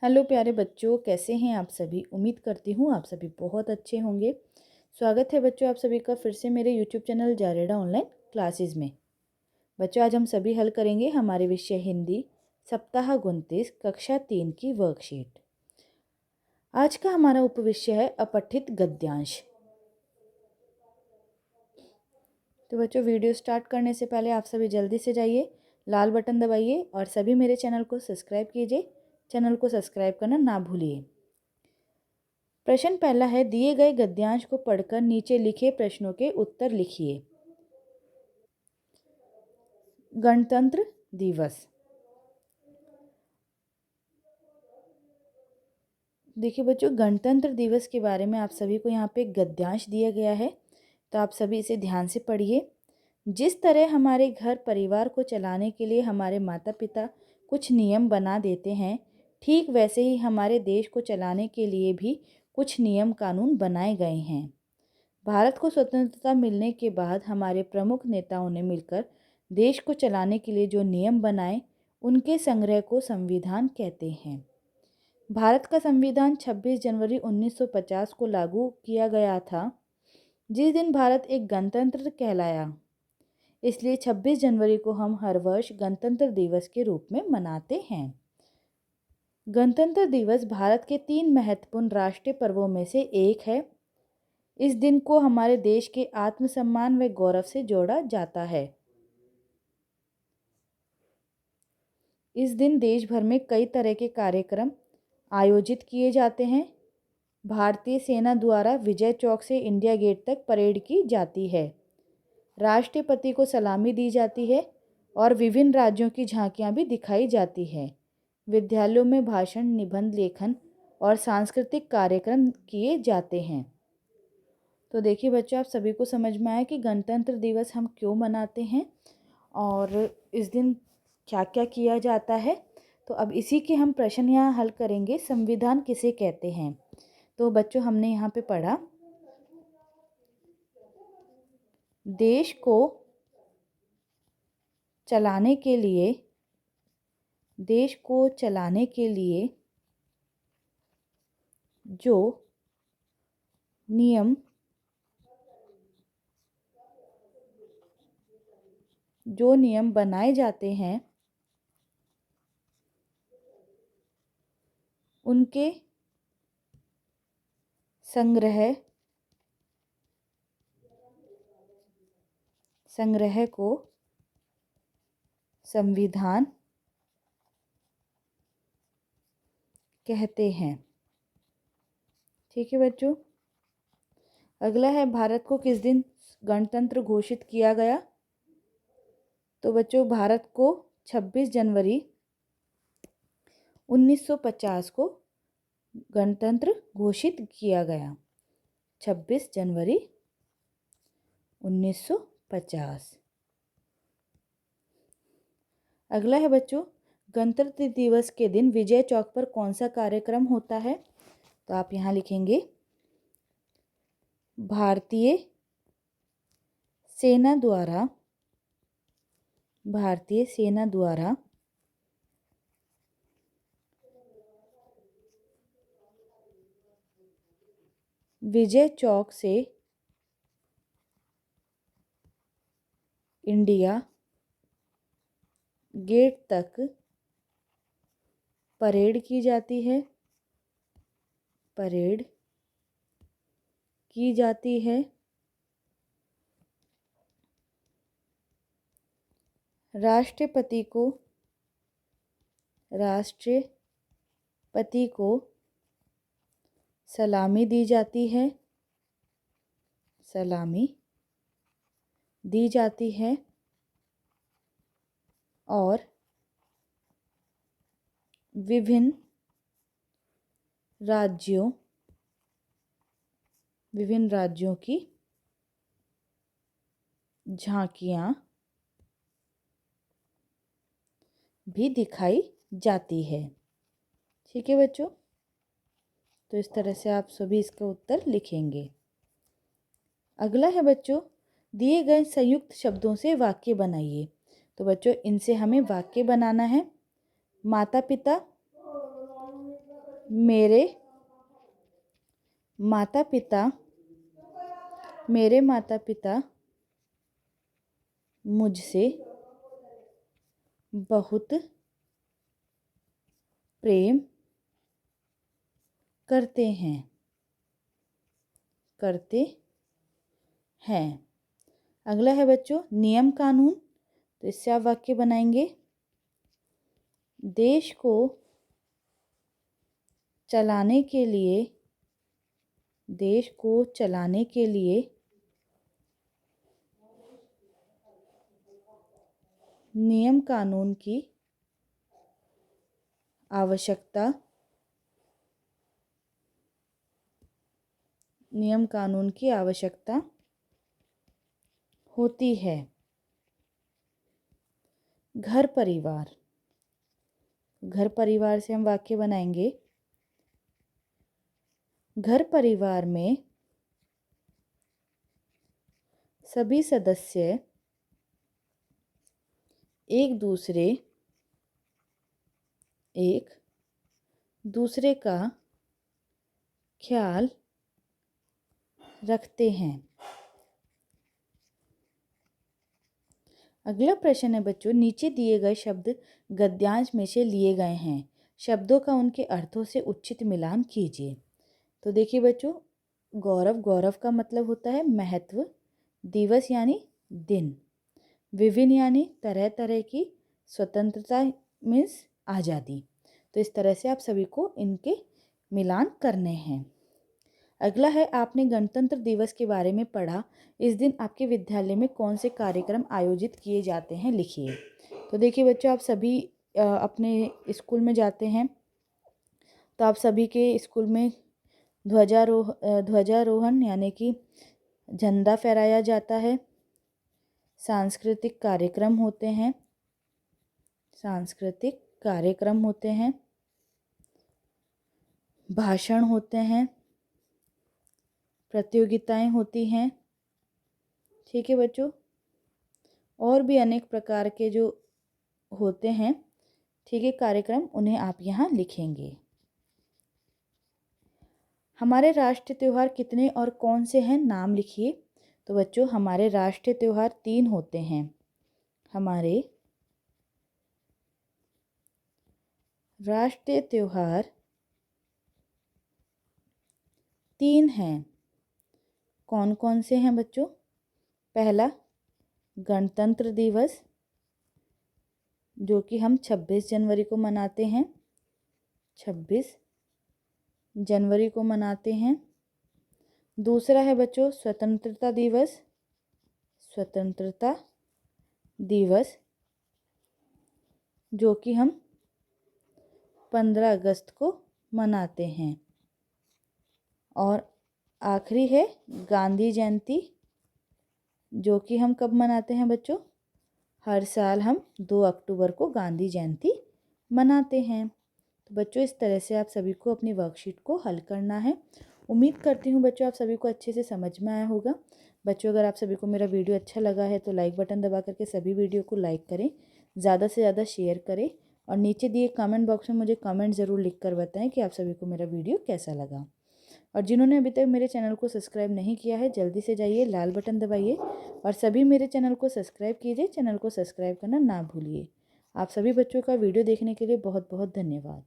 Hello प्यारे बच्चों, कैसे हैं आप सभी। उम्मीद करती हूँ आप सभी बहुत अच्छे होंगे। स्वागत है बच्चों आप सभी का फिर से मेरे यूट्यूब चैनल जारेडा ऑनलाइन क्लासेस में। बच्चों आज हम सभी हल करेंगे हमारे विषय हिंदी सप्ताह 29 कक्षा 3 की वर्कशीट। आज का हमारा उपविषय है अपठित गद्यांश। तो बच्चों वीडियो स्टार्ट करने से पहले आप सभी जल्दी से जाइए, लाल बटन दबाइए और सभी मेरे चैनल को सब्सक्राइब कीजिए। चैनल को सब्सक्राइब करना ना भूलिए। प्रश्न पहला है, दिए गए गद्यांश को पढ़कर नीचे लिखे प्रश्नों के उत्तर लिखिए। गणतंत्र दिवस। देखिए बच्चों, गणतंत्र दिवस के बारे में आप सभी को यहाँ पे गद्यांश दिया गया है, तो आप सभी इसे ध्यान से पढ़िए। जिस तरह हमारे घर परिवार को चलाने के लिए हमारे माता पिता कुछ नियम बना देते हैं, ठीक वैसे ही हमारे देश को चलाने के लिए भी कुछ नियम कानून बनाए गए हैं। भारत को स्वतंत्रता मिलने के बाद हमारे प्रमुख नेताओं ने मिलकर देश को चलाने के लिए जो नियम बनाए, उनके संग्रह को संविधान कहते हैं। भारत का संविधान 26 जनवरी 1950 को लागू किया गया था, जिस दिन भारत एक गणतंत्र कहलाया। इसलिए 26 जनवरी को हम हर वर्ष गणतंत्र दिवस के रूप में मनाते हैं। गणतंत्र दिवस भारत के 3 महत्वपूर्ण राष्ट्रीय पर्वों में से एक है। इस दिन को हमारे देश के आत्मसम्मान व गौरव से जोड़ा जाता है। इस दिन देश भर में कई तरह के कार्यक्रम आयोजित किए जाते हैं। भारतीय सेना द्वारा विजय चौक से इंडिया गेट तक परेड की जाती है। राष्ट्रपति को सलामी दी जाती है और विभिन्न राज्यों की झांकियां भी दिखाई जाती है। विद्यालयों में भाषण, निबंध लेखन और सांस्कृतिक कार्यक्रम किए जाते हैं। तो देखिए बच्चों, आप सभी को समझ में आया कि गणतंत्र दिवस हम क्यों मनाते हैं और इस दिन क्या क्या किया जाता है। तो अब इसी के हम प्रश्न यहाँ हल करेंगे। संविधान किसे कहते हैं? तो बच्चों हमने यहाँ पे पढ़ा, देश को चलाने के लिए जो नियम बनाए जाते हैं, उनके संग्रह को संविधान कहते हैं। ठीक है बच्चों। अगला है, भारत को किस दिन गणतंत्र घोषित किया गया? तो बच्चों भारत को 26 जनवरी 1950 को गणतंत्र घोषित किया गया। 26 जनवरी 1950। अगला है बच्चों, गणतंत्र दिवस के दिन विजय चौक पर कौन सा कार्यक्रम होता है? तो आप यहाँ लिखेंगे, भारतीय सेना द्वारा विजय चौक से इंडिया गेट तक परेड की जाती है। राष्ट्रपति को सलामी दी जाती है और विभिन्न राज्यों की झांकियां भी दिखाई जाती है। ठीक है बच्चों, तो इस तरह से आप सभी इसका उत्तर लिखेंगे। अगला है बच्चों, दिए गए संयुक्त शब्दों से वाक्य बनाइए। तो बच्चों इनसे हमें वाक्य बनाना है। माता पिता मेरे माता पिता मेरे माता पिता मुझसे बहुत प्रेम करते हैं करते हैं। अगला है बच्चों नियम कानून। तो इससे आप वाक्य बनाएंगे, देश को चलाने के लिए नियम कानून की आवश्यकता होती है। घर परिवार से हम वाक्य बनाएंगे, घर परिवार में सभी सदस्य एक दूसरे का ख्याल रखते हैं। अगला प्रश्न है बच्चों, नीचे दिए गए शब्द गद्यांश में से लिए गए हैं, शब्दों का उनके अर्थों से उचित मिलान कीजिए। तो देखिए बच्चों, गौरव का मतलब होता है महत्व, दिवस यानी दिन, विभिन्न यानी तरह तरह की, स्वतंत्रता मीन्स आज़ादी। तो इस तरह से आप सभी को इनके मिलान करने हैं। अगला है, आपने गणतंत्र दिवस के बारे में पढ़ा, इस दिन आपके विद्यालय में कौन से कार्यक्रम आयोजित किए जाते हैं, लिखिए। तो देखिए बच्चों, आप सभी अपने स्कूल में जाते हैं, तो आप सभी के स्कूल में ध्वजारोहण यानी कि झंडा फहराया जाता है, सांस्कृतिक कार्यक्रम होते हैं, भाषण होते हैं, प्रतियोगिताएं होती हैं। ठीक है बच्चों, और भी अनेक प्रकार के जो होते हैं, ठीक है, कार्यक्रम, उन्हें आप यहाँ लिखेंगे। हमारे राष्ट्रीय त्यौहार कितने और कौन से हैं, नाम लिखिए। तो बच्चों, हमारे राष्ट्रीय त्यौहार 3 होते हैं। हमारे राष्ट्रीय त्यौहार 3 हैं। कौन कौन से हैं बच्चों? पहला गणतंत्र दिवस, जो कि हम 26 जनवरी को मनाते हैं, 26 जनवरी को मनाते हैं। दूसरा है बच्चों स्वतंत्रता दिवस, जो कि हम 15 अगस्त को मनाते हैं। और आखिरी है गांधी जयंती, जो कि हम कब मनाते हैं बच्चों? हर साल हम 2 अक्टूबर को गांधी जयंती मनाते हैं। तो बच्चों, इस तरह से आप सभी को अपनी वर्कशीट को हल करना है। उम्मीद करती हूँ बच्चों आप सभी को अच्छे से समझ में आया होगा। बच्चों, अगर आप सभी को मेरा वीडियो अच्छा लगा है तो लाइक बटन दबा करके सभी वीडियो को लाइक करें, ज़्यादा से ज़्यादा शेयर करें, और नीचे दिए कमेंट बॉक्स में मुझे कमेंट ज़रूर लिख कर बताएं कि आप सभी को मेरा वीडियो कैसा लगा। और जिन्होंने अभी तक मेरे चैनल को सब्सक्राइब नहीं किया है, जल्दी से जाइए, लाल बटन दबाइए और सभी मेरे चैनल को सब्सक्राइब कीजिए। चैनल को सब्सक्राइब करना ना भूलिए। आप सभी बच्चों का वीडियो देखने के लिए बहुत बहुत धन्यवाद।